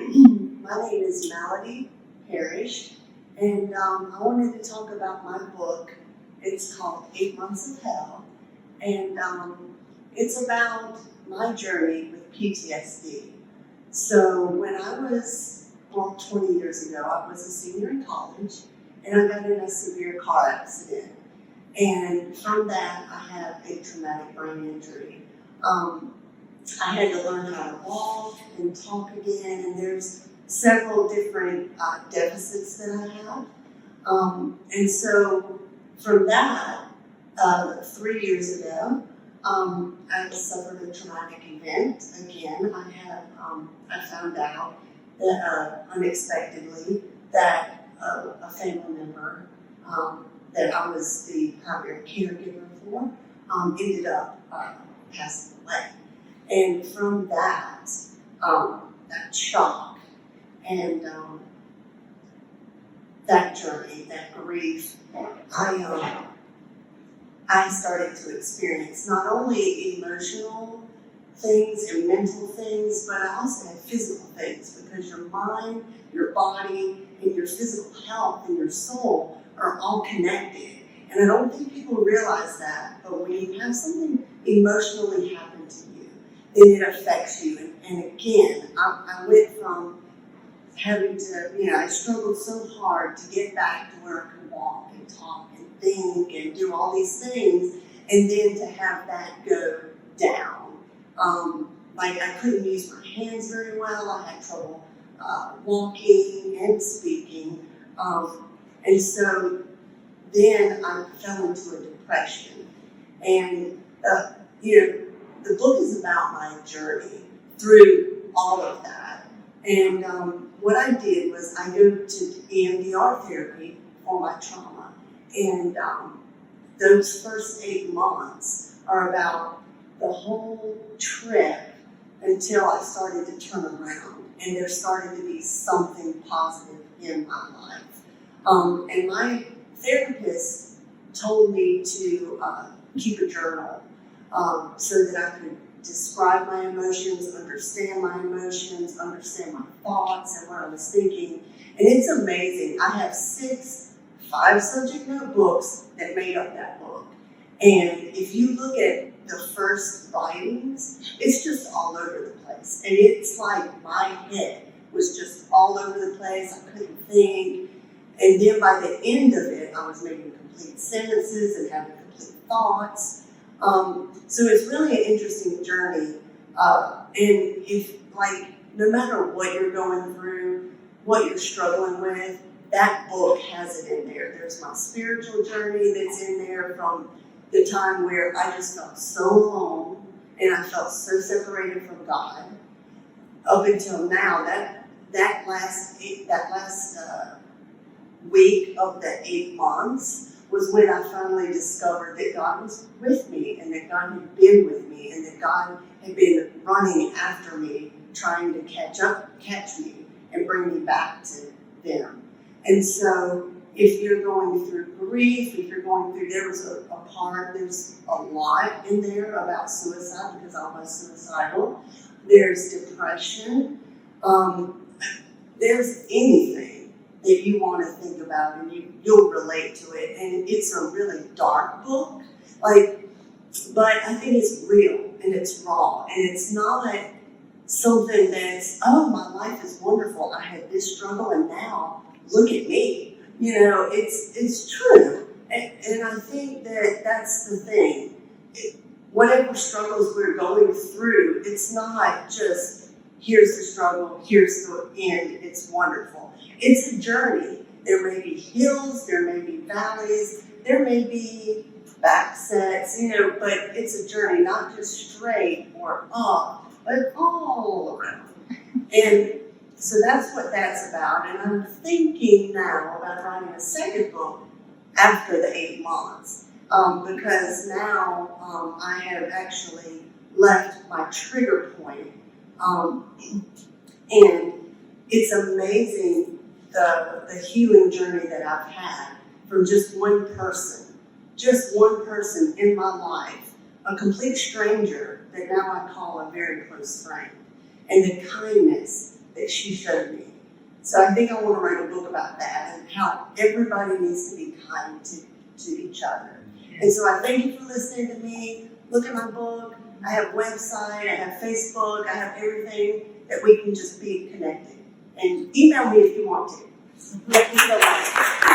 My name is Melody Parrish, and I wanted to talk about my book. It's called 8 Months of Hell, and it's about my journey with PTSD. So when I was, 20 years ago, I was a senior in college, and I got in a severe car accident. And from that, I have a traumatic brain injury. I had to learn how to walk and talk again, and there's several different deficits that I have. And so from that, 3 years ago, I suffered a traumatic event. Again, I found out that unexpectedly that a family member that I was the primary caregiver for ended up passing away. And from that, that shock and that journey, that grief, I started to experience not only emotional things and mental things, but I also had physical things, because your mind, your body, and your physical health and your soul are all connected. And I don't think people realize that, but when you have something emotionally happen to you, then it affects you. And again, I went from having to, I struggled so hard to get back to where I could walk and talk and think and do all these things, and then to have that go down. Like I couldn't use my hands very well, I had trouble walking and speaking, and so then I fell into a depression. And, the book is about my journey through all of that. And what I did was I go to EMDR therapy for my trauma. And those first 8 months are about the whole trip until I started to turn around and there started to be something positive in my life. And my therapist told me to keep a journal so that I could describe my emotions, understand my emotions, understand my thoughts and what I was thinking. And it's amazing. I have 5-subject notebooks that made up that book. And if you look at the first writings, it's just all over the place. And it's like my head was just all over the place. I couldn't think. And then by the end of it, I was making complete sentences and having complete thoughts. So it's really an interesting journey. And if, no matter what you're going through, what you're struggling with, that book has it in there. There's my spiritual journey that's in there from the time where I just felt so alone and I felt so separated from God, up until now. That last week of the 8 months was when I finally discovered that God was with me, and that God had been with me, and that God had been running after me, trying to catch me, and bring me back to them. And so if you're going through grief, there's a lot in there about suicide, because I was suicidal. There's depression. There's anything that you want to think about, and you'll relate to it. And it's a really dark book, but I think it's real and it's raw, and it's not something that's, oh, my life is wonderful. I had this struggle and now look at me. It's true. And I think that that's the thing. Whatever struggles we're going through, it's not just, here's the struggle, here's the end, it's wonderful. It's a journey. There may be hills, there may be valleys, there may be backsets, but it's a journey, not just straight or up, but all around. And so that's what that's about. And I'm thinking now about writing a second book after the 8 months, because now I have actually left my trigger point. And it's amazing the healing journey that I've had from just one person in my life, a complete stranger that now I call a very close friend. And the kindness that she showed me. So I think I want to write a book about that and how everybody needs to be kind to each other. And so I thank you for listening to me. Look at my book. I have a website, I have Facebook, I have everything that we can just be connected. And email me if you want to. Thank you so much.